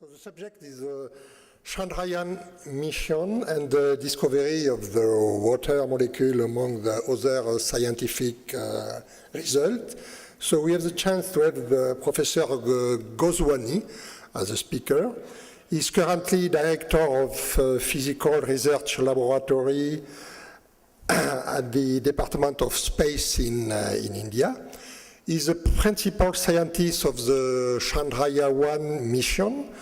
So the subject is the Chandrayaan mission and the discovery of the water molecule among the other scientific results. So we have the chance to have Professor Goswami as a speaker. He's currently director of Physical Research Laboratory at the Department of Space in India. He's a principal scientist of the Chandrayaan-1 mission.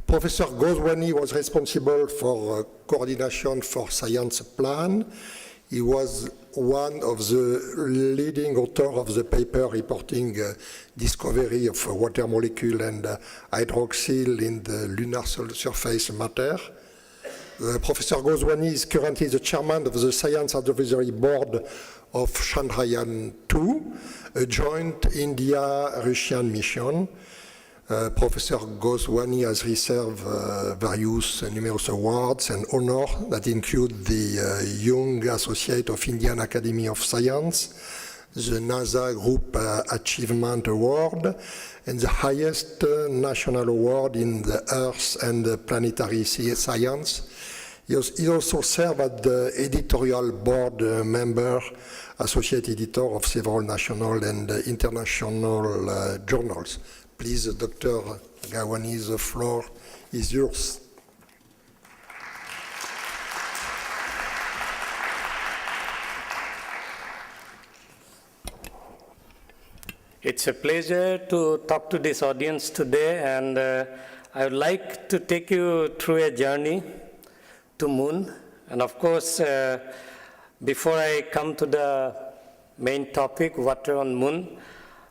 Professor Goswami was responsible for coordination for science plan. He was one of the leading authors of the paper reporting discovery of water molecule and hydroxyl in the lunar surface matter. Professor Goswami is currently the chairman of the Science Advisory Board of Chandrayaan-2, a joint India-Russian mission. Professor Goswami has received various numerous awards and honors that include the Young Associate of Indian Academy of Science, the NASA Group Achievement Award, and the highest national award in the Earth and the planetary science. He also served as the editorial board member, associate editor of several national and international journals. Please, Dr. Goswami, the floor is yours. It's a pleasure to talk to this audience today, and I would like to take you through a journey to Moon. And of course, before I come to the main topic, water on Moon,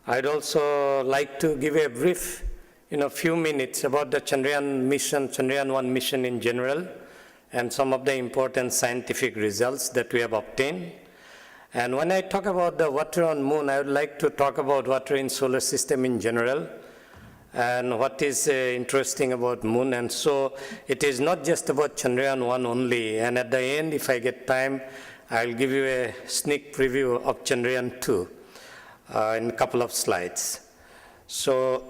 I'd also like to give a brief, few minutes about the Chandrayaan mission, Chandrayaan-1 mission in general, and some of the important scientific results that we have obtained. And when I talk about the water on Moon, I would like to talk about water in solar system in general, and what is interesting about Moon. And so it is not just about Chandrayaan-1 only, and at the end, if I get time, I'll give you a sneak preview of Chandrayaan-2 in a couple of slides. So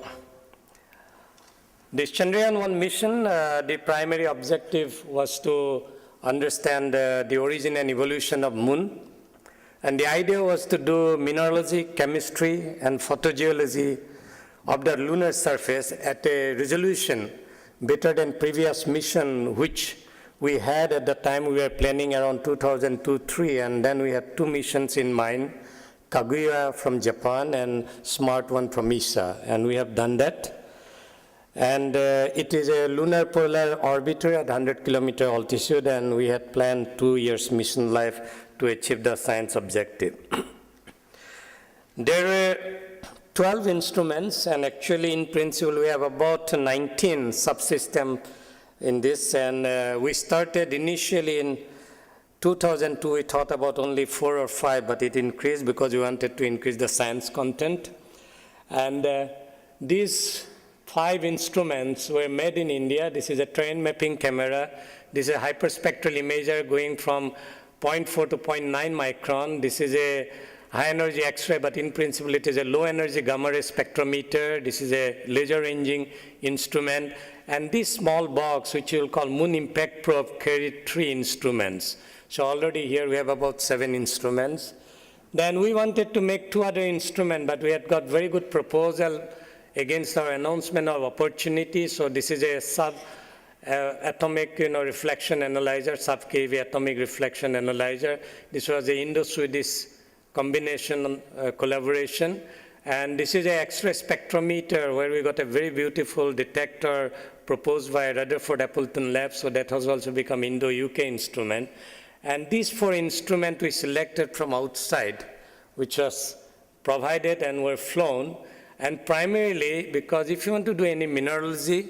this Chandrayaan-1 mission, the primary objective was to understand the origin and evolution of Moon. And the idea was to do mineralogy, chemistry, and photogeology of the lunar surface at a resolution better than previous mission, which we had at the time we were planning around 2002-03, and then we had two missions in mind, Kaguya from Japan and SMART 1 from ESA, and we have done that. And it is a lunar polar orbiter at 100-kilometer altitude, and we had planned 2 years mission life to achieve the science objective. There were 12 instruments, and actually in principle we have about 19 subsystems in this, and we started initially in 2002, we thought about only 4 or 5, but it increased because we wanted to increase the science content. And these 5 instruments were made in India. This is a terrain mapping camera. This is a hyperspectral imager going from 0.4 to 0.9 micron. This is a high energy X-ray, but in principle it is a low energy gamma ray spectrometer. This is a laser ranging instrument. And this small box, which you'll call Moon Impact Probe, carried 3 instruments. So already here we have about 7 instruments. Then we wanted to make 2 other instruments, but we had got very good proposal against our announcement of opportunity. So this is a sub-atomic reflection analyzer, sub-keV atomic reflection analyzer. This was the Indo-Swedish combination collaboration. And this is an X-ray spectrometer where we got a very beautiful detector proposed by Rutherford Appleton Labs. So that has also become Indo-UK instrument. And these 4 instruments we selected from outside, which was provided and were flown. And primarily because if you want to do any mineralogy,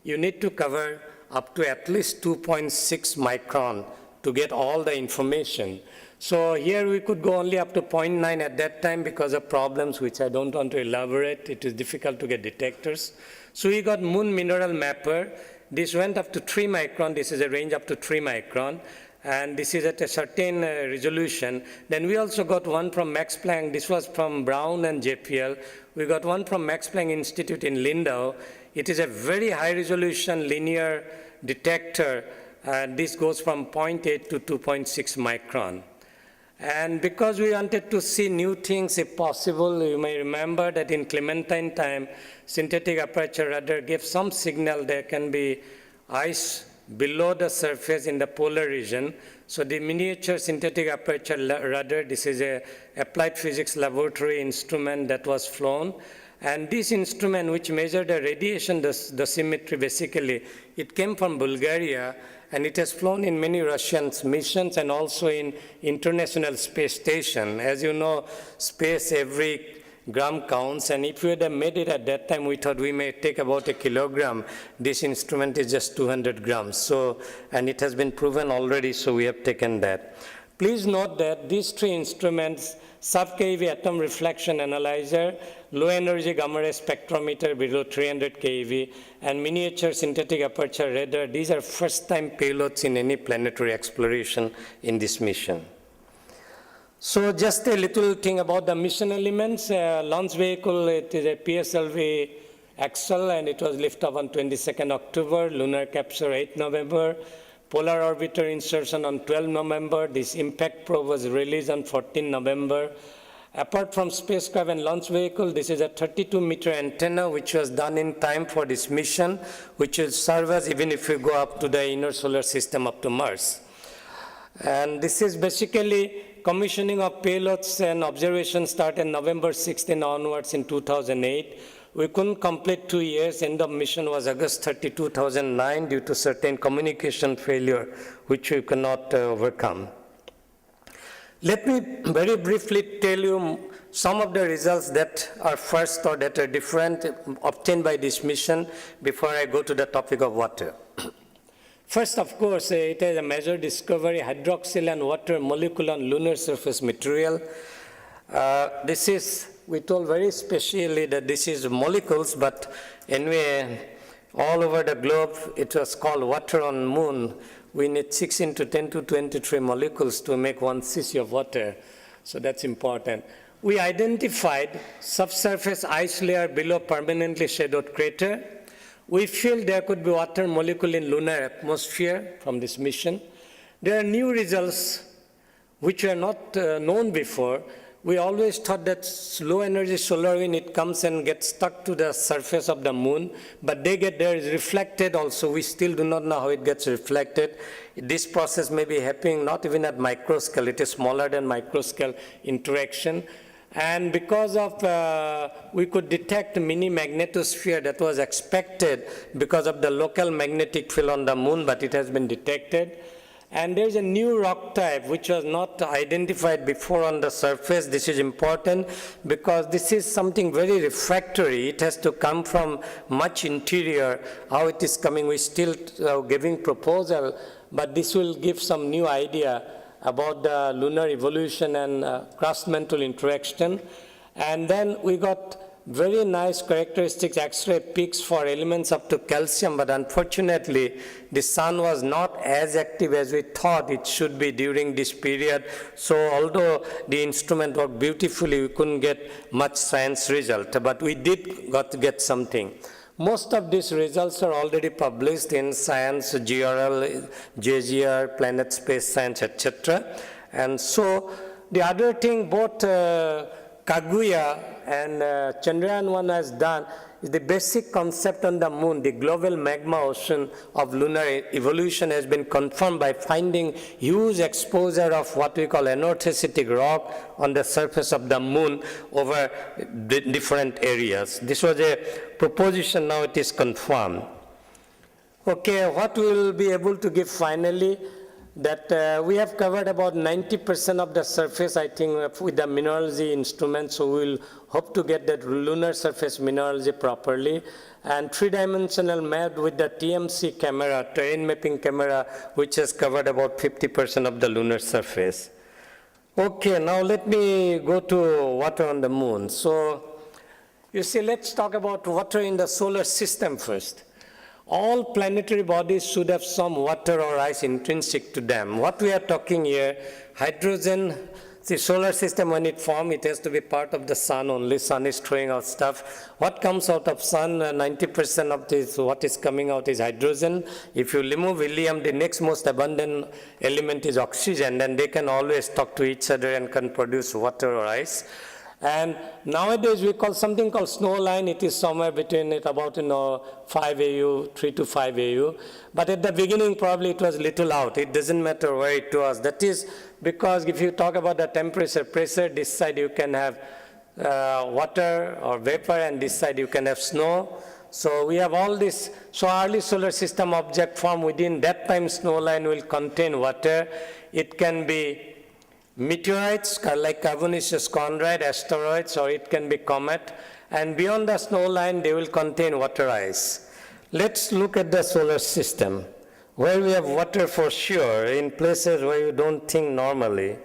you need to cover up to at least 2.6 micron to get all the information. So here we could go only up to 0.9 at that time because of problems which I don't want to elaborate. It is difficult to get detectors. So we got Moon Mineral Mapper. This went up to 3 micron. This is a range up to 3 micron. And this is at a certain resolution. Then we also got one from Max Planck. This was from Brown and JPL. We got one from Max Planck Institute in Lindau. It is a very high-resolution linear detector. This goes from 0.8 to 2.6 micron. And because we wanted to see new things if possible, you may remember that in Clementine time, synthetic aperture radar gave some signal there can be ice below the surface in the polar region. So the miniature synthetic aperture radar, this is a applied physics laboratory instrument that was flown. And this instrument, which measured the radiation dosimetry basically, it came from Bulgaria, and it has flown in many Russian missions and also in International Space Station. As you know, space, every gram counts, and if we had made it at that time, we thought we may take about 1 kilogram. This instrument is just 200 grams. So, and it has been proven already, so we have taken that. Please note that these three instruments, sub-keV atom reflection analyzer, low-energy gamma-ray spectrometer below 300 keV, and miniature synthetic aperture radar, these are first-time payloads in any planetary exploration in this mission. So just a little thing about the mission elements. Launch vehicle, it is a PSLV Axel, and it was lifted off on 22nd October, lunar capture 8 November, polar orbiter insertion on 12 November. This impact probe was released on 14 November. Apart from spacecraft and launch vehicle, this is a 32-meter antenna which was done in time for this mission, which will serve us even if we go up to the inner solar system up to Mars. And this is basically commissioning of payloads, and observations started November 16 onwards in 2008. We couldn't complete 2 years. End of mission was August 30, 2009 due to certain communication failure which we cannot overcome. Let me very briefly tell you some of the results that are first or that are different obtained by this mission before I go to the topic of water. First, of course, it is a major discovery, hydroxyl and water molecule on lunar surface material. This is, we told very specially that this is molecules, but anyway, all over the globe, it was called water on moon. We need 6 into 10 to 23 molecules to make 1 cc of water. So that's important. We identified subsurface ice layer below permanently shadowed crater. We feel there could be water molecule in lunar atmosphere from this mission. There are new results which were not known before. We always thought that low energy solar wind, it comes and gets stuck to the surface of the moon, but there is reflected also. We still do not know how it gets reflected. This process may be happening not even at micro scale, it is smaller than micro scale interaction. And because of, we could detect mini magnetosphere that was expected because of the local magnetic field on the moon, but it has been detected. And there's a new rock type which was not identified before on the surface. This is important because this is something very refractory. It has to come from much interior. How it is coming, we're still giving proposal, but this will give some new idea about the lunar evolution and cross-mantle interaction. And then we got very nice characteristics X-ray peaks for elements up to calcium, but unfortunately the sun was not as active as we thought it should be during this period. So although the instrument worked beautifully, we couldn't get much science result, but we did get something. Most of these results are already published in Science, GRL, JGR, Planet Space Science, etc. And so the other thing both Kaguya and Chandrayaan-1 has done is the basic concept on the moon, the global magma ocean of lunar evolution has been confirmed by finding huge exposure of what we call anorthositic rock on the surface of the moon over the different areas. This was a proposition, now it is confirmed. Okay, what we will be able to give finally, that we have covered about 90% of the surface, I think, with the mineralogy instrument, so we will hope to get that lunar surface mineralogy properly. And three-dimensional map with the TMC camera, terrain mapping camera, which has covered about 50% of the lunar surface. Okay, now let me go to water on the moon. So, you see, let's talk about water in the solar system first. All planetary bodies should have some water or ice intrinsic to them. What we are talking here, hydrogen See, solar system, when it forms, it has to be part of the sun only. Sun is throwing out stuff. What comes out of sun, 90% of this, what is coming out is hydrogen. If you remove helium, the next most abundant element is oxygen, and they can always talk to each other and can produce water or ice. And nowadays we call something called snow line. It is somewhere between about 5 AU, 3 to 5 AU. But at the beginning probably it was little out. It doesn't matter where it was. That is because if you talk about the temperature, pressure, this side you can have water or vapor, and this side you can have snow. So we have all this. So early solar system object form within that time snow line will contain water. It can be meteorites like carbonaceous chondrite, asteroids, or it can be comet. And beyond the snow line, they will contain water ice. Let's look at the solar system, where we have water for sure, in places where you don't think normally.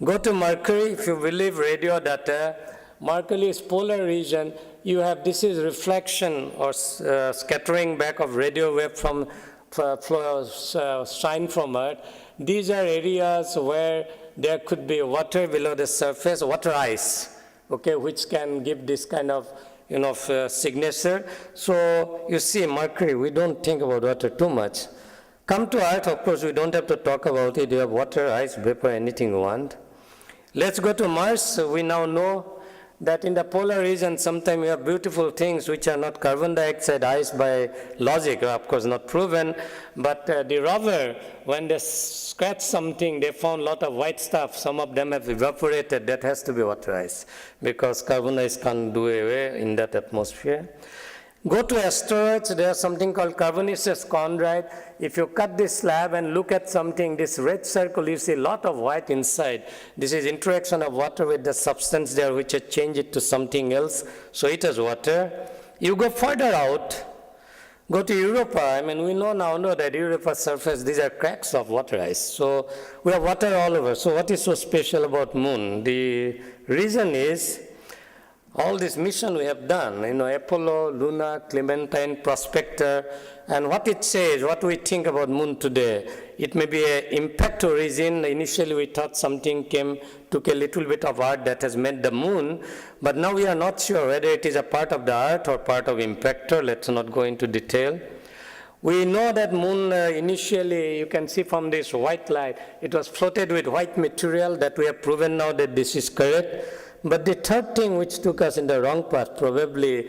Go to Mercury, if you believe radio data. Mercury is polar region. You have, this is reflection or scattering back of radio wave from shine from Earth. These are areas where there could be water below the surface, water ice, okay, which can give this kind of signature. So you see, Mercury, we don't think about water too much. Come to Earth, of course, we don't have to talk about it. You have water, ice, vapor, anything you want. Let's go to Mars. We now know that in the polar region, sometimes we have beautiful things which are not carbon dioxide, ice by logic, of course not proven, but the rover, when they scratch something, they found a lot of white stuff. Some of them have evaporated. That has to be water ice, because carbon ice can't do away in that atmosphere. Go to asteroids, there's something called carbonaceous chondrite. If you cut this slab and look at something, this red circle, you see a lot of white inside. This is interaction of water with the substance there, which has changed it to something else. So it has water. You go further out, go to Europa. We know that Europa's surface, these are cracks of water ice. So we have water all over. So what is so special about moon? The reason is, all this mission we have done, Apollo, Lunar, Clementine, Prospector, and what it says, what we think about moon today, it may be an impact origin. Initially we thought something took a little bit of Earth that has made the moon, but now we are not sure whether it is a part of the Earth or part of impactor. Let's not go into detail. We know that moon initially, you can see from this white light, it was floated with white material, that we have proven now that this is correct. But the third thing which took us in the wrong path, probably,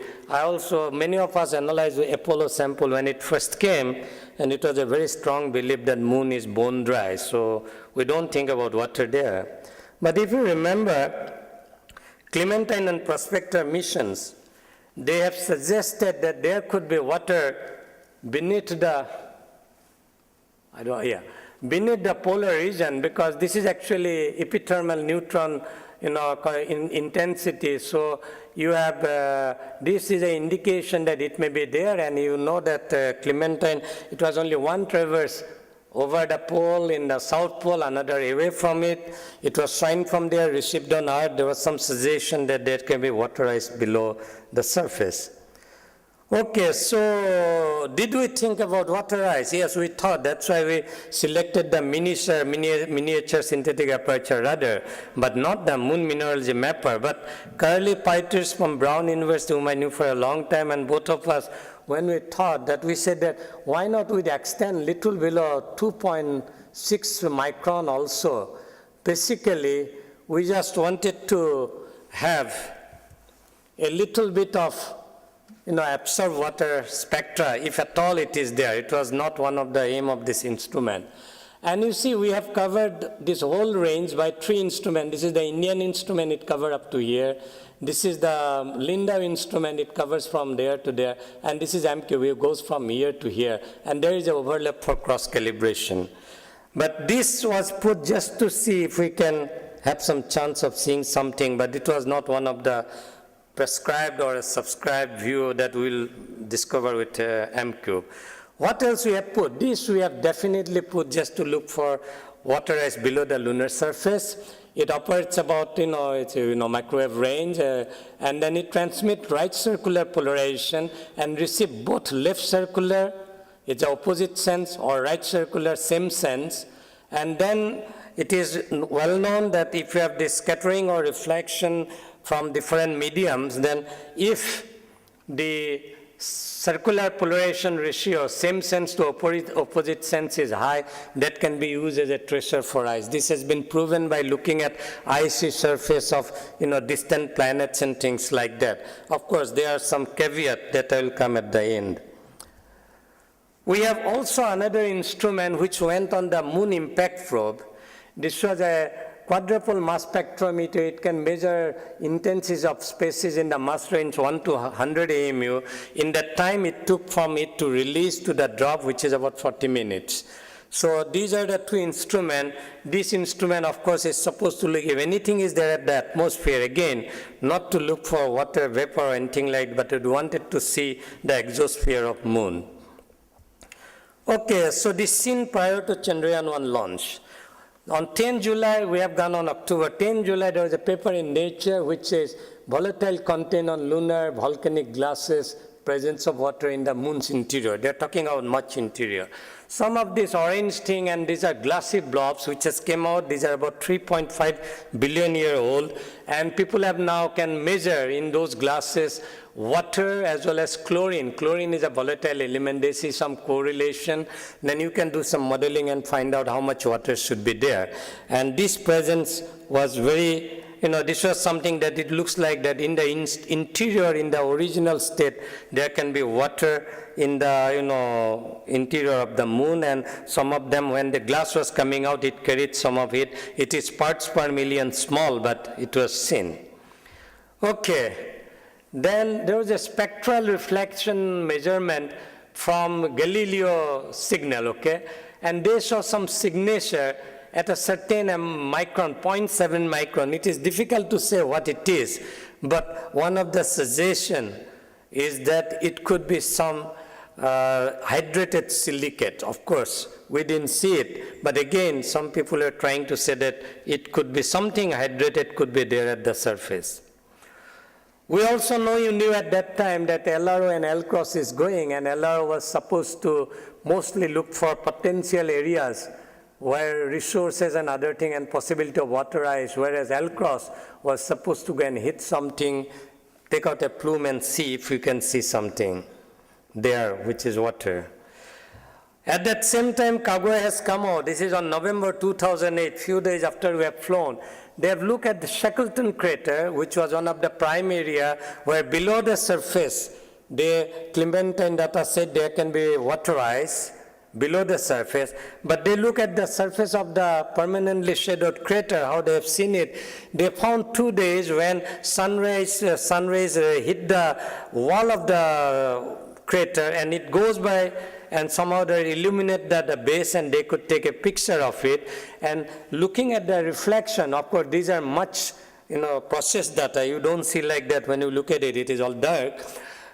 many of us analyzed the Apollo sample when it first came, and it was a very strong belief that moon is bone dry, so we don't think about water there. But if you remember, Clementine and Prospector missions, they have suggested that there could be water beneath the polar region, because this is actually epithermal neutron in intensity. So you have, this is an indication that it may be there, and you know that Clementine, it was only one traverse over the pole in the South Pole, another away from it. It was shined from there, received on Earth. There was some suggestion that there can be water ice below the surface. Okay, so did we think about water ice? Yes, we thought. That's why we selected the miniature synthetic aperture radar, but not the moon mineralogy mapper. But Carly Peters from Brown University, whom I knew for a long time, and both of us, when we thought that, we said that why not we extend little below 2.6 micron also. Basically, we just wanted to have a little bit of absorb water spectra, if at all it is there. It was not one of the aim of this instrument. And you see, we have covered this whole range by 3 instruments. This is the Indian instrument, it covers up to here. This is the Linda instrument, it covers from there to there. And this is MQ, it goes from here to here. And there is an overlap for cross-calibration. But this was put just to see if we can have some chance of seeing something, but it was not one of the prescribed or a subscribed view that we'll discover with M-Cube. What else we have put? This we have definitely put just to look for water ice below the lunar surface. It operates about, it's microwave range, and then it transmits right circular polarization and receives both left circular, it's the opposite sense, or right circular, same sense. And then it is well known that if you have this scattering or reflection from different mediums, then if the circular polarization ratio, same sense to opposite sense is high, that can be used as a tracer for ice. This has been proven by looking at icy surface of distant planets and things like that. Of course, there are some caveats that will come at the end. We have also another instrument which went on the Moon Impact Probe. This was a quadruple mass spectrometer. It can measure intensity of species in the mass range 1 to 100 AMU in the time it took from it to release to the drop, which is about 40 minutes. So these are the two instruments. This instrument, of course, is supposed to look if anything is there at the atmosphere, again, not to look for water vapor or anything like that, but it wanted to see the exosphere of Moon. Okay, so this scene prior to Chandrayaan-1 launch. On 10 July, we have gone on October. 10 July, there was a paper in Nature which says volatile content on lunar volcanic glasses, presence of water in the Moon's interior. They're talking about much interior. Some of this orange thing, and these are glassy blobs which has came out. These are about 3.5 billion year old. And people have now can measure in those glasses water as well as chlorine. Chlorine is a volatile element. They see some correlation. Then you can do some modeling and find out how much water should be there. And this presence was very, this was something that it looks like that in the interior, in the original state, there can be water in the, interior of the Moon, and some of them, when the glass was coming out, it carried some of it. It is parts per million small, but it was seen. Okay. Then there was a spectral reflection measurement from Galileo signal, okay? And they saw some signature at a certain micron, 0.7 micron. It is difficult to say what it is, but one of the suggestions is that it could be some hydrated silicate. Of course, we didn't see it, but again, some people are trying to say that it could be something hydrated could be there at the surface. We also know you knew at that time that LRO and L-cross is going, and LRO was supposed to mostly look for potential areas where resources and other thing and possibility of water ice, whereas L-cross was supposed to go and hit something, take out a plume and see if you can see something there, which is water. At that same time, Kaguya has come out. This is on November 2008, few days after we have flown. They have looked at the Shackleton crater, which was one of the prime area where below the surface, Clementine data said there can be water ice below the surface, but they look at the surface of the permanently shadowed crater, how they have seen it. They found 2 days when sun rays hit the wall of the crater, and it goes by and somehow they illuminate the base, and they could take a picture of it. And looking at the reflection, of course, these are much, processed data. You don't see like that when you look at it, it is all dark.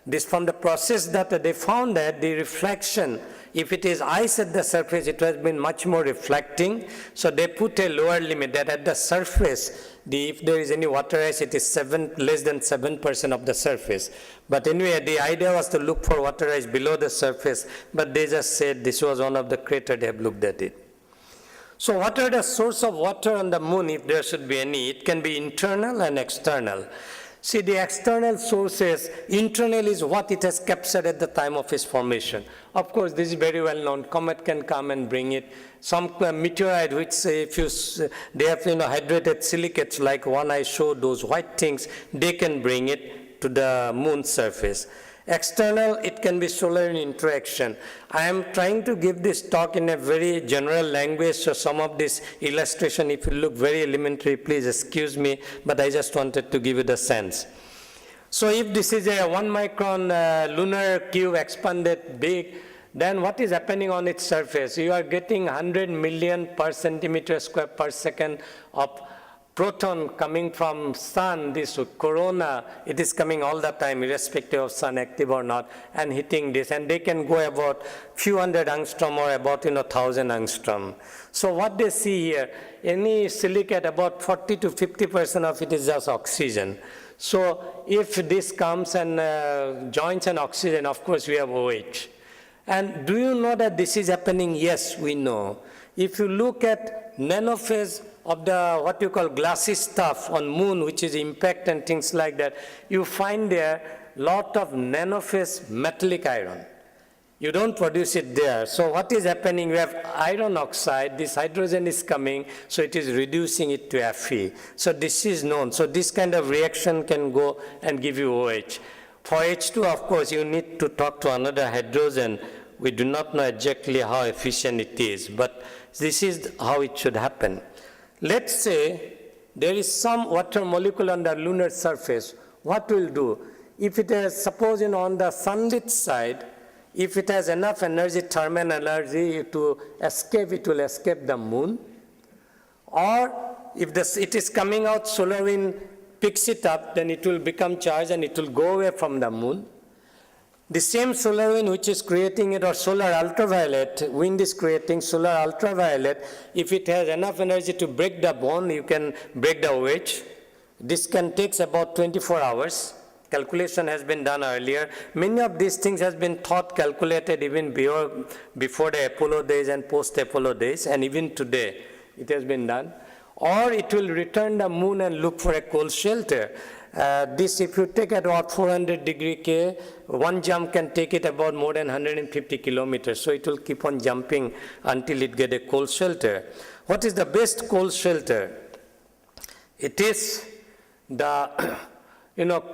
This from the processed data, they found that the reflection, if it is ice at the surface, it has been much more reflecting. So they put a lower limit that at the surface, if there is any water ice, it is less than 7% of the surface. But anyway, the idea was to look for water ice below the surface, but they just said this was one of the craters, they have looked at it. So what are the source of water on the Moon, if there should be any? It can be internal and external. See, the external sources, internal is what it has captured at the time of its formation. Of course, this is very well known. Comet can come and bring it. Some meteorite, which if they have hydrated silicates like one I showed, those white things, they can bring it to the Moon's surface. External, it can be solar interaction. I am trying to give this talk in a very general language, so some of this illustration, if you look very elementary, please excuse me, but I just wanted to give you the sense. So if this is a 1 micron lunar cube expanded big, then what is happening on its surface? You are getting 100 million per centimeter square per second of proton coming from sun, this corona, it is coming all the time, irrespective of sun active or not, and hitting this, and they can go about few hundred angstrom or about 1,000 angstrom. So what they see here, any silicate, about 40 to 50% of it is just oxygen. So if this comes and joins an oxygen, of course we have OH. And do you know that this is happening? Yes, we know. If you look at nanophase of the what you call glassy stuff on moon, which is impact and things like that, you find there lot of nanophase metallic iron. You don't produce it there. So what is happening? We have iron oxide, this hydrogen is coming, so it is reducing it to Fe. So this is known. So this kind of reaction can go and give you OH. For H2, of course, you need to talk to another hydrogen. We do not know exactly how efficient it is, but this is how it should happen. Let's say there is some water molecule on the lunar surface. What will do? If it is, suppose on the sunlit side, if it has enough energy, thermal energy to escape, it will escape the moon. Or if it is coming out, solar wind picks it up, then it will become charged and it will go away from the moon. The same solar wind which is creating it, or solar ultraviolet, wind is creating solar ultraviolet. If it has enough energy to break the bond, you can break the OH. This can take about 24 hours. Calculation has been done earlier. Many of these things has been thought, calculated even before the Apollo days and post-Apollo days, and even today it has been done. Or it will return the moon and look for a cold shelter. This, if you take at about 400 degree K, one jump can take it about more than 150 kilometers. So it will keep on jumping until it get a cold shelter. What is the best cold shelter? It is the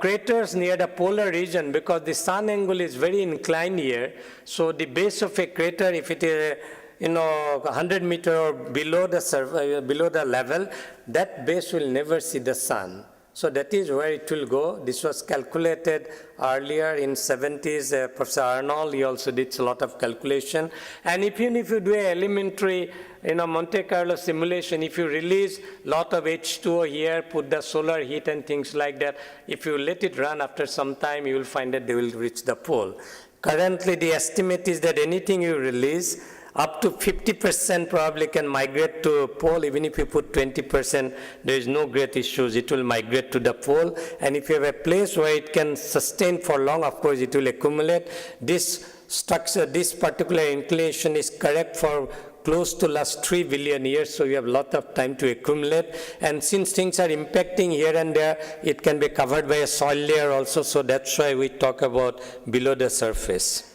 craters near the polar region, because the sun angle is very inclined here. So the base of a crater, if it is 100 meter or below the level, that base will never see the sun. So that is where it will go. This was calculated earlier in 70s. Professor Arnold, he also did a lot of calculation. And even if you do an elementary Monte Carlo simulation, if you release a lot of H2O here, put the solar heat and things like that, if you let it run after some time, you will find that they will reach the pole. Currently, the estimate is that anything you release, up to 50% probably can migrate to pole. Even if you put 20%, there is no great issues. It will migrate to the pole. And if you have a place where it can sustain for long, of course, it will accumulate. This structure, this particular inclination is correct for close to last 3 billion years, so you have a lot of time to accumulate. And since things are impacting here and there, it can be covered by a soil layer also, so that's why we talk about below the surface.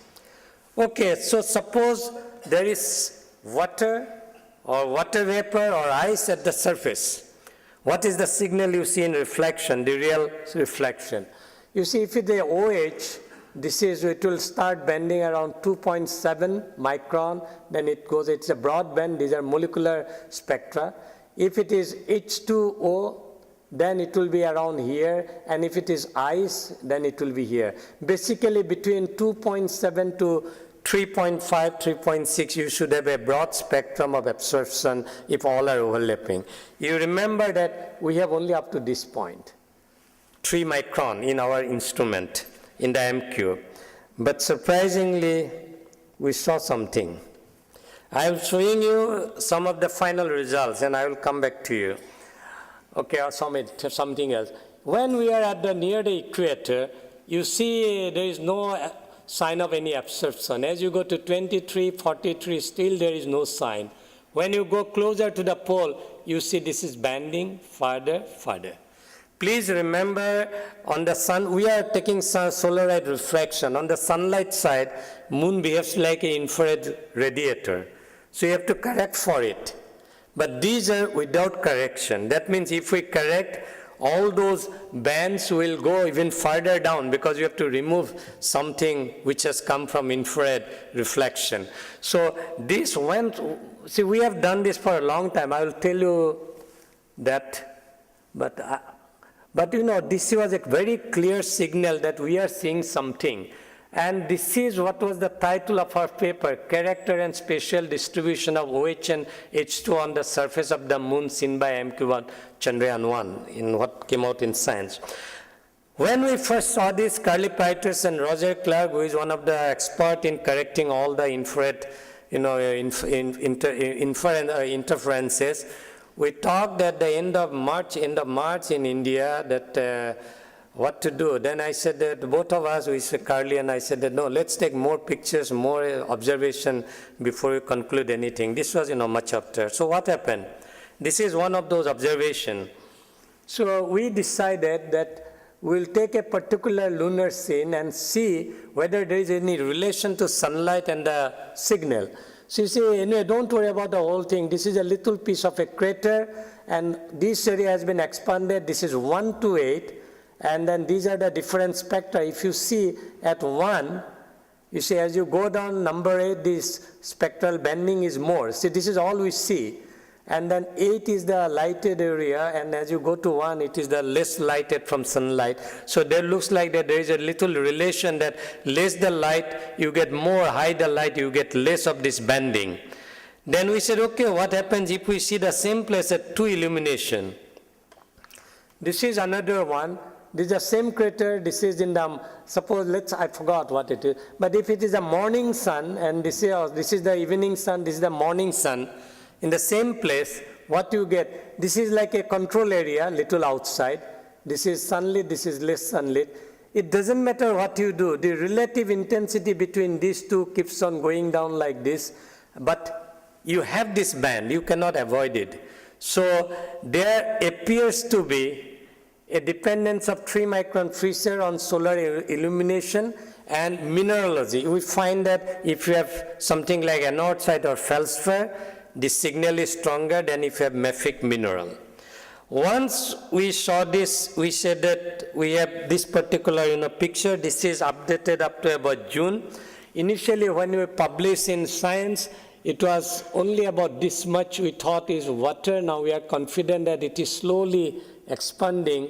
Okay, so suppose there is water or water vapor or ice at the surface. What is the signal you see in reflection, the real reflection? You see, if it's the OH, it will start bending around 2.7 micron, then it goes, it's a broad bend, these are molecular spectra. If it is H2O, then it will be around here, and if it is ice, then it will be here. Basically, between 2.7 to 3.5, 3.6, you should have a broad spectrum of absorption if all are overlapping. You remember that we have only up to this point, 3 micron in our instrument, in the MQ. But surprisingly, we saw something. I am showing you some of the final results, and I will come back to you. Okay, or something else. When we are at near the equator, you see there is no sign of any absorption. As you go to 23, 43, still there is no sign. When you go closer to the pole, you see this is bending further, further. Please remember, on the sun, we are taking solar light refraction. On the sunlight side, moon behaves like an infrared radiator. So you have to correct for it. But these are without correction. That means if we correct, all those bands will go even further down, because you have to remove something which has come from infrared reflection. So this went, see, we have done this for a long time. I will tell you that, but this was a very clear signal that we are seeing something. And this is what was the title of our paper, Character and Spatial Distribution of OH and H2 on the Surface of the Moon Seen by MQ-1 Chandrayaan-1, in what came out in Science. When we first saw this, Carly Pieters and Roger Clark, who is one of the experts in correcting all the infrared, interferences, we talked at the end of March in India that what to do. Then I said that both of us, we said, Carly and I said that, no, let's take more pictures, more observation before we conclude anything. This was, much after. So what happened? This is one of those observations. So we decided that we'll take a particular lunar scene and see whether there is any relation to sunlight and the signal. So you say, anyway, don't worry about the whole thing. This is a little piece of a crater, and this area has been expanded. This is 1 to 8, and then these are the different spectra. If you see at 1, you see as you go down number 8, this spectral banding is more. See, this is all we see. And then 8 is the lighted area, and as you go to 1, it is the less lighted from sunlight. So there looks like that there is a little relation that less the light, you get more, high the light, you get less of this banding. Then we said, okay, what happens if we see the same place at 2 illumination? This is another one. This is the same crater. This is in the, suppose, I forgot what it is. But if it is a morning sun, and this is the evening sun, this is the morning sun, in the same place, what you get, this is like a control area, little outside. This is sunlit, this is less sunlit. It doesn't matter what you do. The relative intensity between these two keeps on going down like this. But you have this band, you cannot avoid it. So there appears to be a dependence of 3 micron freezer on solar illumination and mineralogy. We find that if you have something like anorthite or feldspar, the signal is stronger than if you have mafic mineral. Once we saw this, we said that we have this particular picture. This is updated up to about June. Initially, when we published in Science, it was only about this much we thought is water. Now we are confident that it is slowly expanding,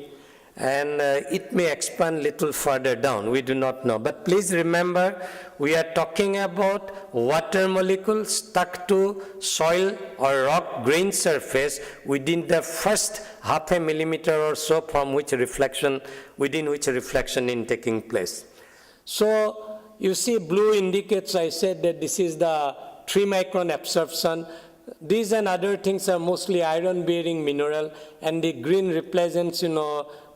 and it may expand little further down. We do not know. But please remember, we are talking about water molecules stuck to soil or rock grain surface within the first half a millimeter or so from which reflection, within which reflection is taking place. So you see blue indicates, I said that this is the 3 micron absorption. These and other things are mostly iron-bearing mineral, and the green represents,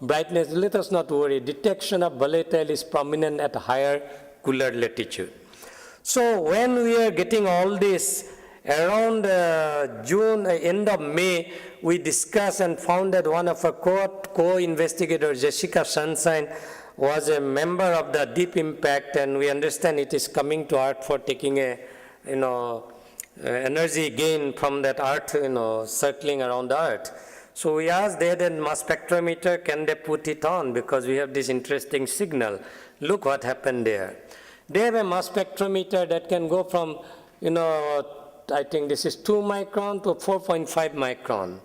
brightness. Let us not worry. Detection of volatile is prominent at higher, cooler latitude. So when we are getting all this, around June, end of May, we discussed and found that one of our co-investigators, Jessica Sunshine, was a member of the Deep Impact, and we understand it is coming to Earth for taking a, energy gain from that Earth, circling around the Earth. So we asked, they had a mass spectrometer, can they put it on? Because we have this interesting signal. Look what happened there. They have a mass spectrometer that can go from, I think this is 2 micron to 4.5 micron.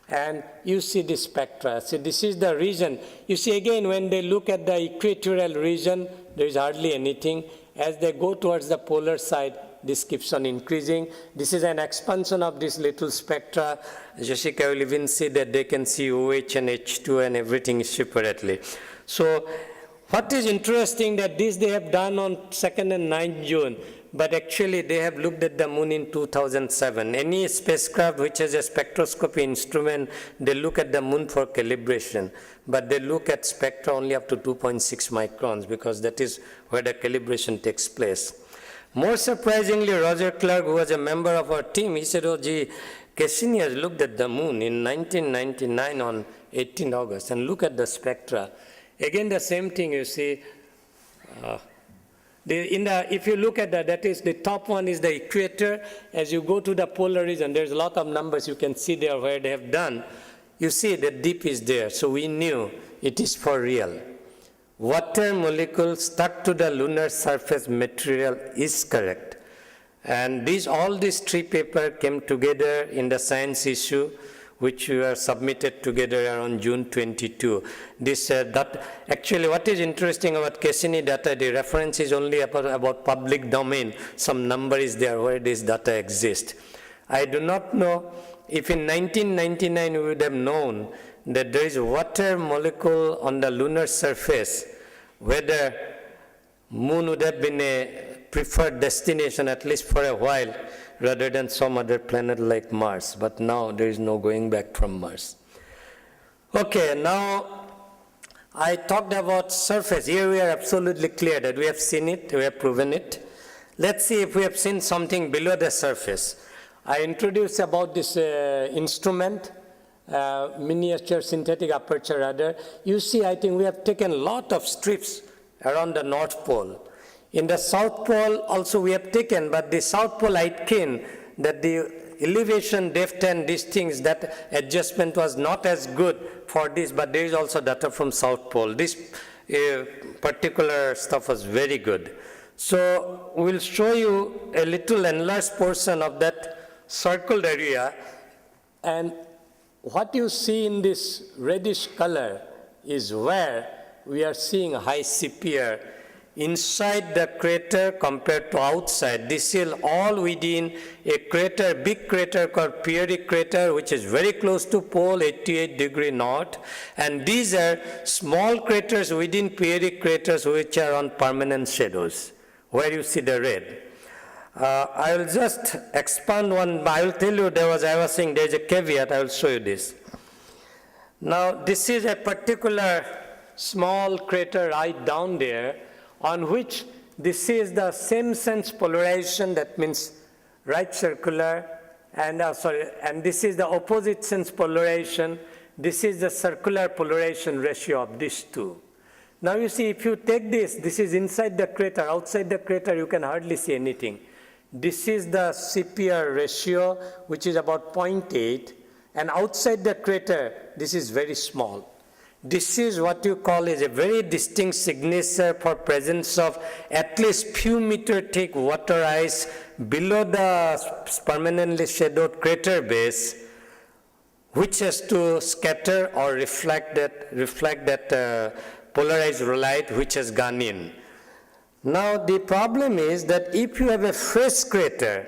And you see the spectra. See, this is the region. You see, again, when they look at the equatorial region, there is hardly anything. As they go towards the polar side, this keeps on increasing. This is an expansion of this little spectra. Jessica will even see that they can see OH and H2 and everything separately. So what is interesting that this they have done on 2nd and 9th June, but actually they have looked at the moon in 2007. Any spacecraft which has a spectroscopy instrument, they look at the moon for calibration, but they look at spectra only up to 2.6 microns because that is where the calibration takes place. More surprisingly, Roger Clark, who was a member of our team, he said, oh gee, Cassini has looked at the moon in 1999 on 18 August, and look at the spectra. Again, the same thing you see. If you look at that is the top one is the equator. As you go to the polar region, there's a lot of numbers you can see there where they have done. You see the dip is there, so we knew it is for real. Water molecule stuck to the lunar surface material is correct. And all these 3 papers came together in the Science issue, which were submitted together around June 22. Actually, what is interesting about Cassini data, the reference is only about public domain. Some number is there where this data exists. I do not know if in 1999 we would have known that there is a water molecule on the lunar surface, whether moon would have been a preferred destination, at least for a while, rather than some other planet like Mars. But now there is no going back from Mars. Okay, now I talked about surface. Here we are absolutely clear that we have seen it, we have proven it. Let's see if we have seen something below the surface. I introduced about this instrument, miniature synthetic aperture radar. You see, I think we have taken a lot of strips around the North Pole. In the South Pole also we have taken, but the South Pole I think that the elevation, depth and these things, that adjustment was not as good for this, but there is also data from South Pole. This particular stuff was very good. So we'll show you a little enlarged portion of that circled area, and what you see in this reddish color is where we are seeing high CPR inside the crater compared to outside. This is all within a crater, big crater called periodic crater, which is very close to pole, 88 degree north. And these are small craters within periodic craters which are on permanent shadows, where you see the red. I will just expand one, I will tell you I was saying there is a caveat, I will show you this. Now this is a particular small crater right down there, on which this is the same sense polarization, that means right circular, and and this is the opposite sense polarization. This is the circular polarization ratio of these two. Now you see, if you take this is inside the crater. Outside the crater you can hardly see anything. This is the CPR ratio, which is about 0.8, and outside the crater this is very small. This is what you call is a very distinct signature for presence of at least few meter thick water ice below the permanently shadowed crater base, which has to scatter or reflect that polarized light which has gone in. Now the problem is that if you have a fresh crater,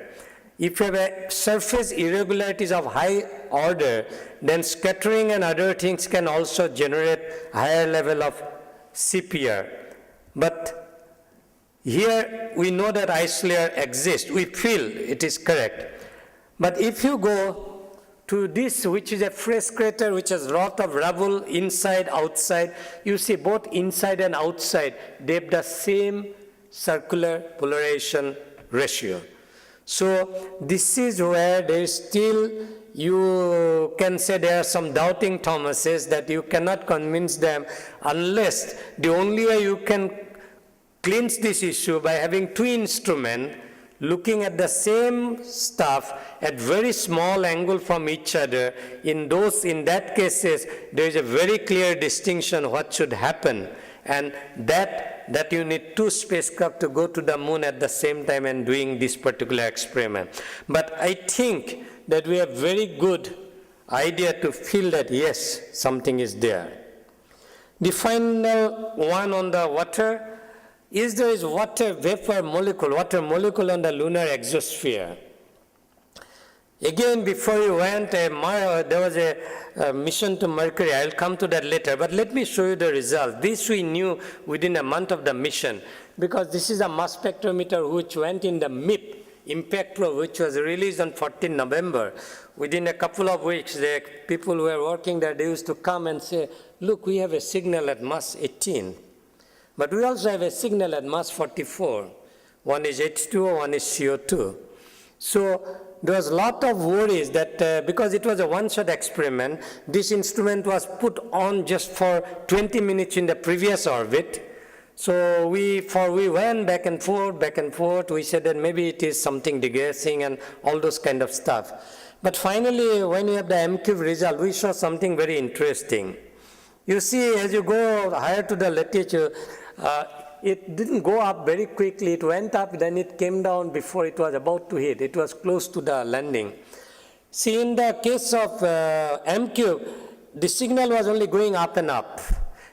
if you have a surface irregularities of high order, then scattering and other things can also generate higher level of CPR. But here we know that ice layer exists. We feel it is correct. But if you go to this, which is a fresh crater, which has a lot of rubble inside, outside, you see both inside and outside, they have the same circular polarization ratio. So this is where there is still, you can say there are some doubting Thomases that you cannot convince them unless the only way you can cleanse this issue by having two instruments looking at the same stuff at very small angle from each other. In that cases, there is a very clear distinction what should happen, and that you need two spacecraft to go to the moon at the same time and doing this particular experiment. But I think that we have very good idea to feel that yes, something is there. The final one on the water is there is water vapor molecule, water molecule on the lunar exosphere. Again, before we went, there was a mission to Mercury. I'll come to that later, but let me show you the result. This we knew within a month of the mission, because this is a mass spectrometer which went in the MIP, impact probe, which was released on 14 November. Within a couple of weeks, the people who were working there, they used to come and say, look, we have a signal at mass 18, but we also have a signal at mass 44. One is H2O, one is CO2. So there was a lot of worries that because it was a one-shot experiment, this instrument was put on just for 20 minutes in the previous orbit. So we went back and forth, we said that maybe it is something degassing and all those kind of stuff. But finally, when you have the M-cube result, we saw something very interesting. You see, as you go higher to the latitude, it didn't go up very quickly. It went up, then it came down before it was about to hit. It was close to the landing. See, in the case of M-cube, the signal was only going up and up.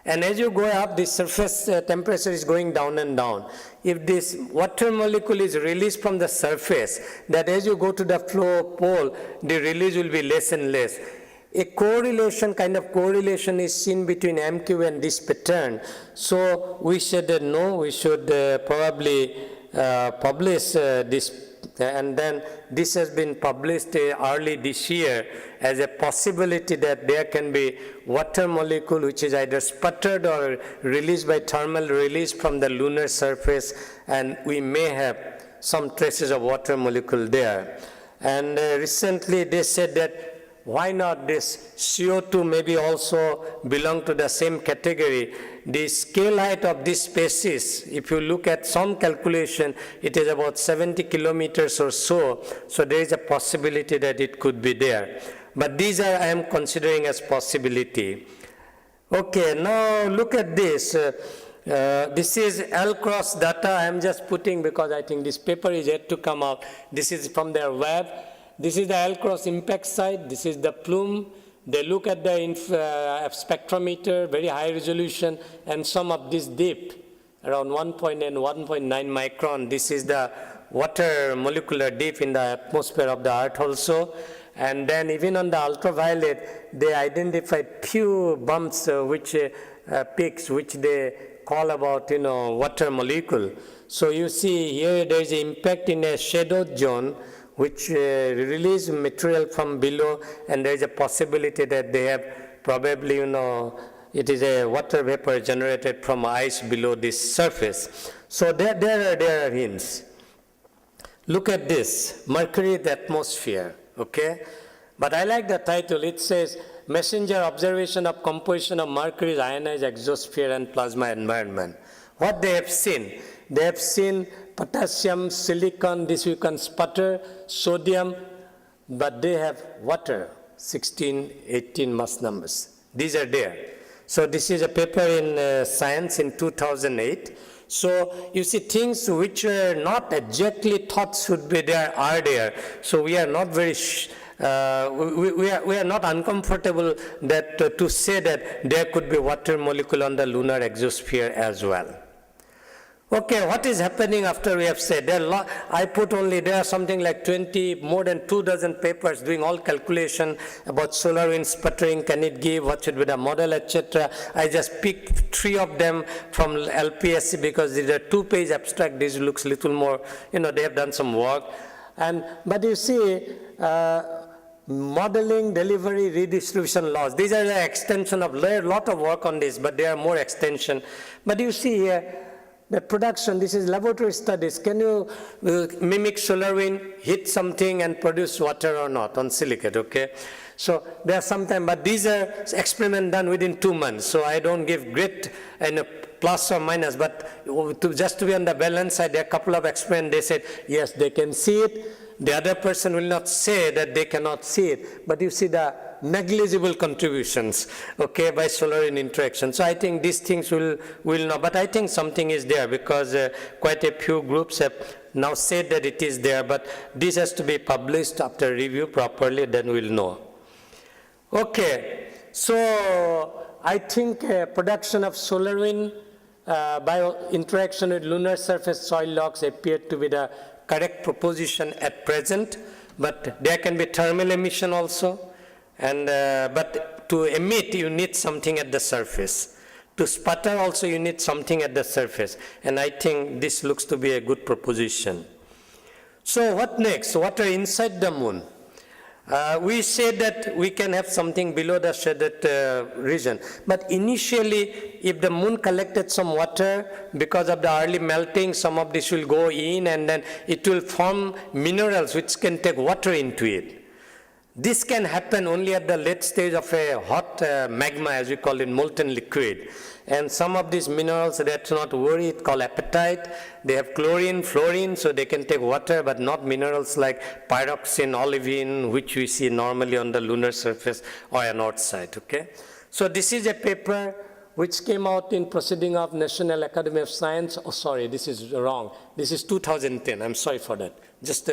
And as you go up, the surface temperature is going down and down. If this water molecule is released from the surface, that as you go to the flow pole, the release will be less and less. A kind of correlation is seen between M-cube and this pattern. So we said that no, we should probably publish this And then this has been published early this year as a possibility that there can be water molecule which is either sputtered or released by thermal release from the lunar surface, and we may have some traces of water molecule there. And recently they said that why not this CO2 maybe also belong to the same category. The scale height of this species, if you look at some calculation, it is about 70 kilometers or so. So there is a possibility that it could be there. But these are, I am considering as possibility. Okay, now look at this. This is L-cross data I am just putting because I think this paper is yet to come out. This is from their web. This is the L-cross impact site. This is the plume. They look at the spectrometer, very high resolution, and some of this dip, around 1.8 and 1.9 micron. This is the water molecular dip in the atmosphere of the Earth also. And then even on the ultraviolet, they identified few bumps, peaks, which they call about, water molecule. So you see here there is an impact in a shadowed zone, which release material from below, and there is a possibility that they have probably, it is a water vapor generated from ice below this surface. So there are hints. Look at this, Mercury the atmosphere, okay? But I like the title. It says, Messenger Observation of Composition of Mercury's Ionized Exosphere and Plasma Environment. What they have seen? They have seen potassium, silicon, this we can sputter, sodium, but they have water, 16, 18 mass numbers. These are there. So this is a paper in Science in 2008. So you see things which are not exactly thought should be there are there. So we are not very, we are not uncomfortable that to say that there could be water molecule on the lunar exosphere as well. Okay, what is happening after we have said? There are something like 20, more than 24 papers doing all calculation about solar wind sputtering, can it give, what should be the model, etc. I just picked 3 of them from LPSC because these are 2-page abstract. This looks little more, they have done some work. But you see, modeling, delivery, redistribution laws. These are the extension of a lot of work on this, but there are more extension. But you see here, the production, this is laboratory studies. Can you mimic solar wind, hit something and produce water or not on silicate, okay? So there are sometimes, but these are experiments done within 2 months. So I don't give great plus or minus, but just to be on the balance side, there are a couple of experiments, they said, yes, they can see it. The other person will not say that they cannot see it, but you see the negligible contributions, okay, by solar wind interaction. So I think these things will not, but I think something is there because quite a few groups have now said that it is there, but this has to be published after review properly, then we'll know. Okay, so I think production of solar wind by interaction with lunar surface soil logs appear to be the correct proposition at present, but there can be thermal emission also. And but to emit, you need something at the surface. To sputter also, you need something at the surface. And I think this looks to be a good proposition. So what next? What are inside the moon? We said that we can have something below the shaded region. But initially, if the moon collected some water, because of the early melting, some of this will go in and then it will form minerals which can take water into it. This can happen only at the late stage of a hot magma, as we call it, molten liquid. And some of these minerals, that's not worry, it's called apatite. They have chlorine, fluorine, so they can take water, but not minerals like pyroxene, olivine, which we see normally on the lunar surface or a north side, okay? So this is a paper which came out in Proceeding of National Academy of Science. Oh, sorry, this is wrong. This is 2010, I'm sorry for that. Just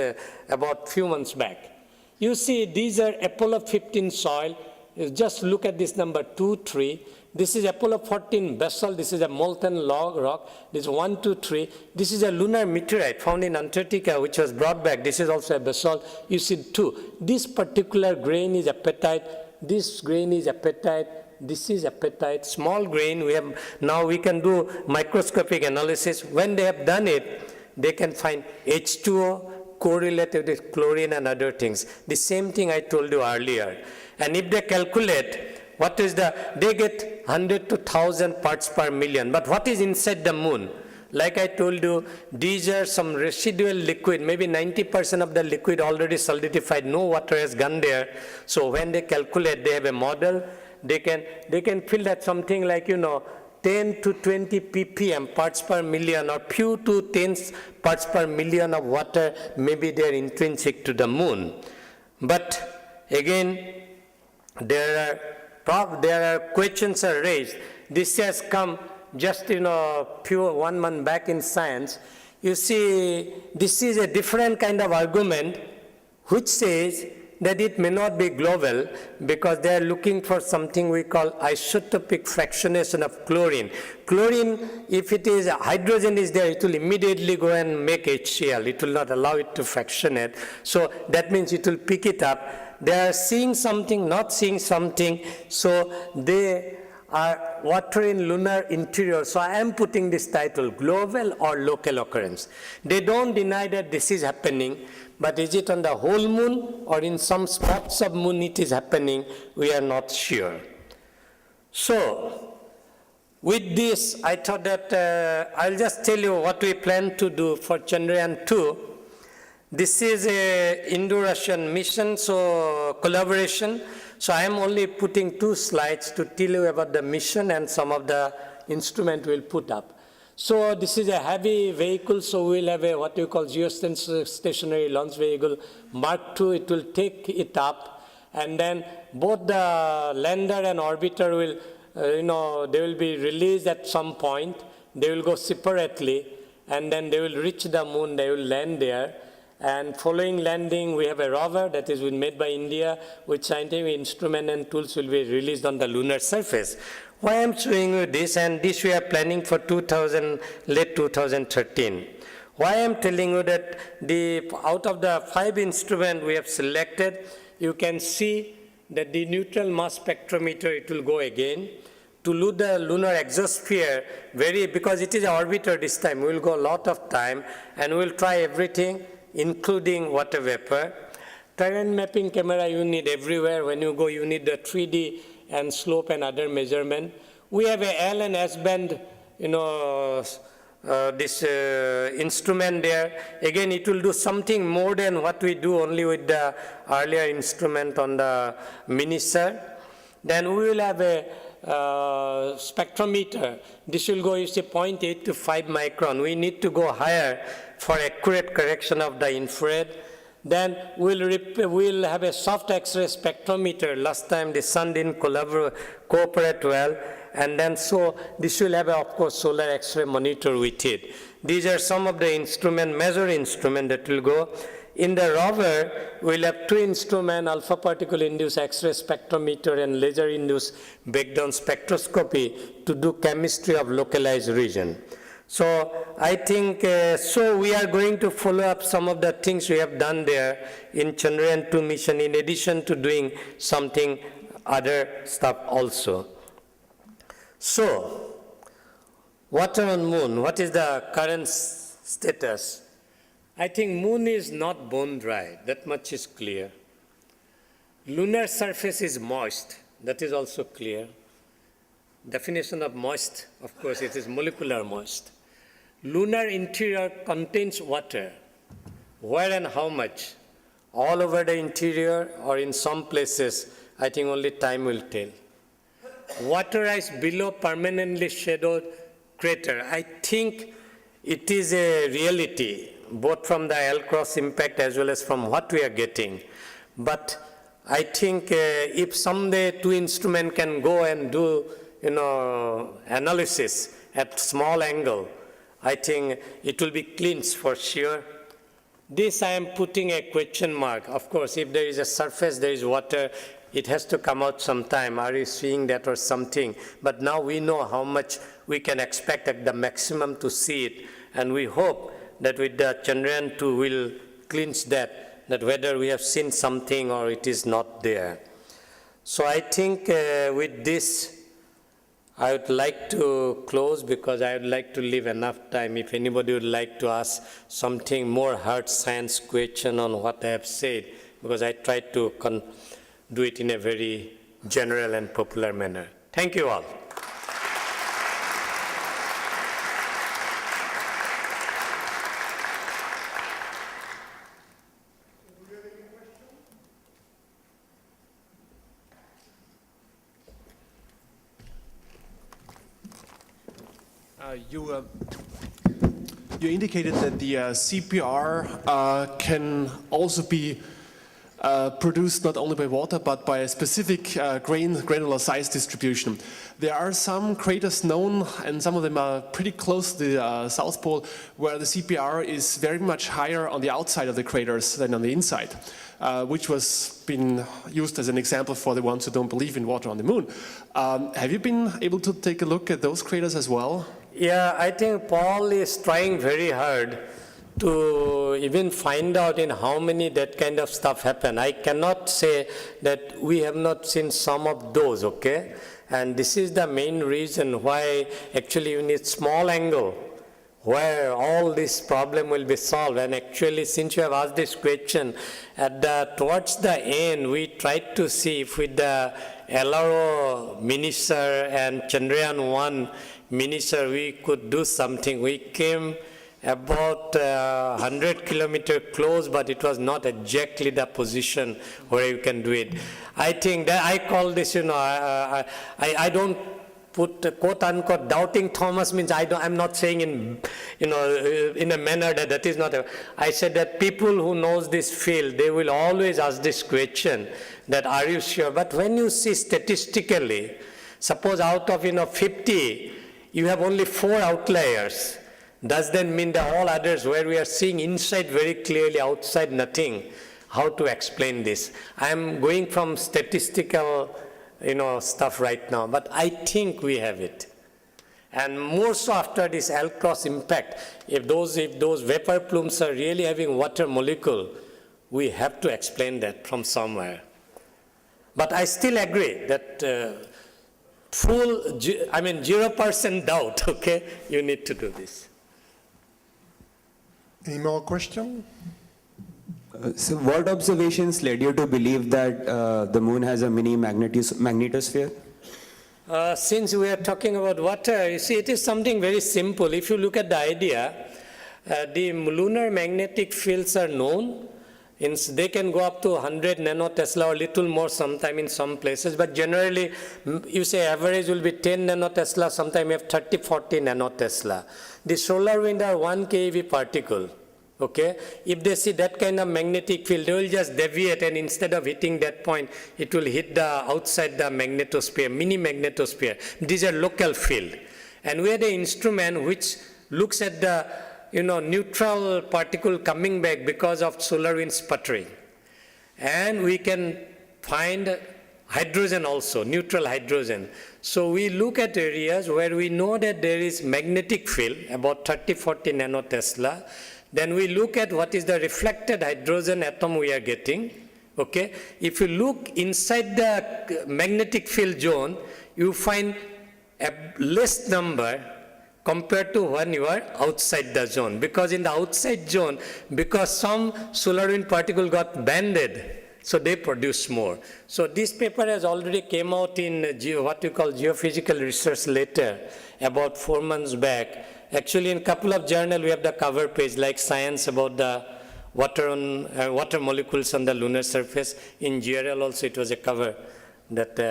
about few months back. You see, these are Apollo 15 soil. You just look at this number 2, 3. This is Apollo 14 basalt. This is a molten rock. This is 1, 2, 3. This is a lunar meteorite found in Antarctica, which was brought back. This is also a basalt. You see 2. This particular grain is apatite. This grain is apatite. This is apatite. Small grain. Now we can do microscopic analysis. When they have done it, they can find H2O, correlated with chlorine and other things. The same thing I told you earlier. And if they calculate, what is they get 100 to 1,000 parts per million. But what is inside the moon? Like I told you, these are some residual liquid, maybe 90% of the liquid already solidified, no water has gone there. So when they calculate, they have a model, they can feel that something like, 10 to 20 ppm, parts per million, or few to tens parts per million of water, maybe they are intrinsic to the moon. But again, there are questions are raised. This has come just 1 month back in Science. You see, this is a different kind of argument which says that it may not be global because they are looking for something we call isotopic fractionation of chlorine. Chlorine, if it is hydrogen is there, it will immediately go and make HCl. It will not allow it to fractionate. So that means it will pick it up. They are seeing something, not seeing something. So they are water in lunar interior. So I am putting this title, global or local occurrence. They don't deny that this is happening, but is it on the whole moon or in some spots of moon it is happening? We are not sure. So with this, I thought that I'll just tell you what we plan to do for Chandrayaan-2. This is a Indo-Russian mission, so collaboration. So I am only putting 2 slides to tell you about the mission and some of the instrument we'll put up. So this is a heavy vehicle, so we'll have a what we call geostationary launch vehicle Mark II. It will take it up, and then both the lander and orbiter will, they will be released at some point. They will go separately, and then they will reach the moon. They will land there. And following landing, we have a rover that is made by India, with scientific instrument and tools will be released on the lunar surface. Why I'm showing you this, and this we are planning for late 2013. Why I'm telling you that out of the 5 instruments we have selected, you can see that the neutral mass spectrometer, it will go again. To look the lunar exosphere, because it is an orbiter this time, we will go a lot of time, and we will try everything, including water vapor. Terrain mapping camera you need everywhere. When you go, you need the 3D and slope and other measurement. We have a L and S band, this instrument there. Again, it will do something more than what we do only with the earlier instrument on the Minisar. Then we will have a spectrometer. This will go, 0.8 to 5 micron. We need to go higher for accurate correction of the infrared. Then we'll have a soft X-ray spectrometer. Last time the sun didn't cooperate well. And then so this will have, of course, solar X-ray monitor with it. These are some of the major instruments that will go. In the rover, we'll have 2 instruments, alpha particle induced X-ray spectrometer and laser induced breakdown spectroscopy to do chemistry of localized region. So I think, we are going to follow up some of the things we have done there in Chandrayaan-2 mission, in addition to doing something other stuff also. So, water on moon, what is the current status? I think moon is not bone dry, that much is clear. Lunar surface is moist, that is also clear. Definition of moist, of course, it is molecular moist. Lunar interior contains water. Where and how much? All over the interior or in some places, I think only time will tell. Water ice below permanently shadowed crater. I think it is a reality, both from the L-cross impact as well as from what we are getting. But I think if someday 2 instruments can go and do, analysis at small angle, I think it will be cleansed for sure. This I am putting a question mark. Of course, if there is a surface, there is water, it has to come out sometime. Are you seeing that or something? But now we know how much we can expect at the maximum to see it. And we hope that with the Chandrayaan-2 will cleanse that whether we have seen something or it is not there. So I think with this, I would like to close because I would like to leave enough time if anybody would like to ask something more hard science question on what I have said, because I tried to do it in a very general and popular manner. Thank you all. You indicated that the CPR can also be produced not only by water but by a specific granular size distribution. There are some craters known, and some of them are pretty close to the South Pole, where the CPR is very much higher on the outside of the craters than on the inside, which was been used as an example for the ones who don't believe in water on the moon. Have you been able to take a look at those craters as well? Yeah, I think Paul is trying very hard to even find out in how many that kind of stuff happen. I cannot say that we have not seen some of those, okay? And this is the main reason why actually you need small angle where all this problem will be solved. And actually, since you have asked this question, towards the end, we tried to see if with the LRO Minister and Chandrayaan-1 Minister, we could do something. We came about 100 kilometers close, but it was not exactly the position where you can do it. I think that I call this, I don't put quote unquote doubting Thomas means I'm not saying in, in a manner that is not. I said that people who knows this field, they will always ask this question that are you sure? But when you see statistically, suppose out of 50, you have only 4 outliers. Does that mean that all others where we are seeing inside very clearly, outside nothing? How to explain this? I am going from statistical, stuff right now, but I think we have it. And more so after this L-cross impact, if those vapor plumes are really having water molecule, we have to explain that from somewhere. But I still agree that 0% doubt, okay, you need to do this. Any more questions? So what observations led you to believe that the moon has a mini magnetosphere? Since we are talking about water, you see, it is something very simple. If you look at the idea, the lunar magnetic fields are known. They can go up to 100 nanotesla or little more sometime in some places, but generally, you say average will be 10 nanotesla, sometime you have 30, 40 nanotesla. The solar wind are 1 keV particle, okay? If they see that kind of magnetic field, they will just deviate, and instead of hitting that point, it will hit the outside the magnetosphere, mini magnetosphere. These are local field. And we have the instrument which looks at the neutral particle coming back because of solar wind sputtering. And we can find hydrogen also, neutral hydrogen. So we look at areas where we know that there is magnetic field, about 30, 40 nanotesla. Then we look at what is the reflected hydrogen atom we are getting, okay? If you look inside the magnetic field zone, you find a less number compared to when you are outside the zone. Because in the outside zone, because some solar wind particle got banded, so they produce more. So this paper has already came out in what we call Geophysical Research Letter about 4 months back. Actually, in a couple of journals, we have the cover page, like Science about the water molecules on the lunar surface. In GRL also, it was a cover.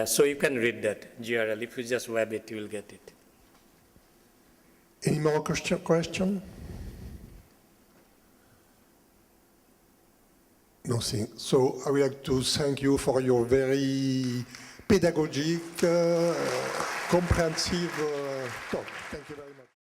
So you can read that, GRL. If you just web it, you will get it. Any more question? Nothing. So I would like to thank you for your very pedagogic, comprehensive talk. Thank you very much.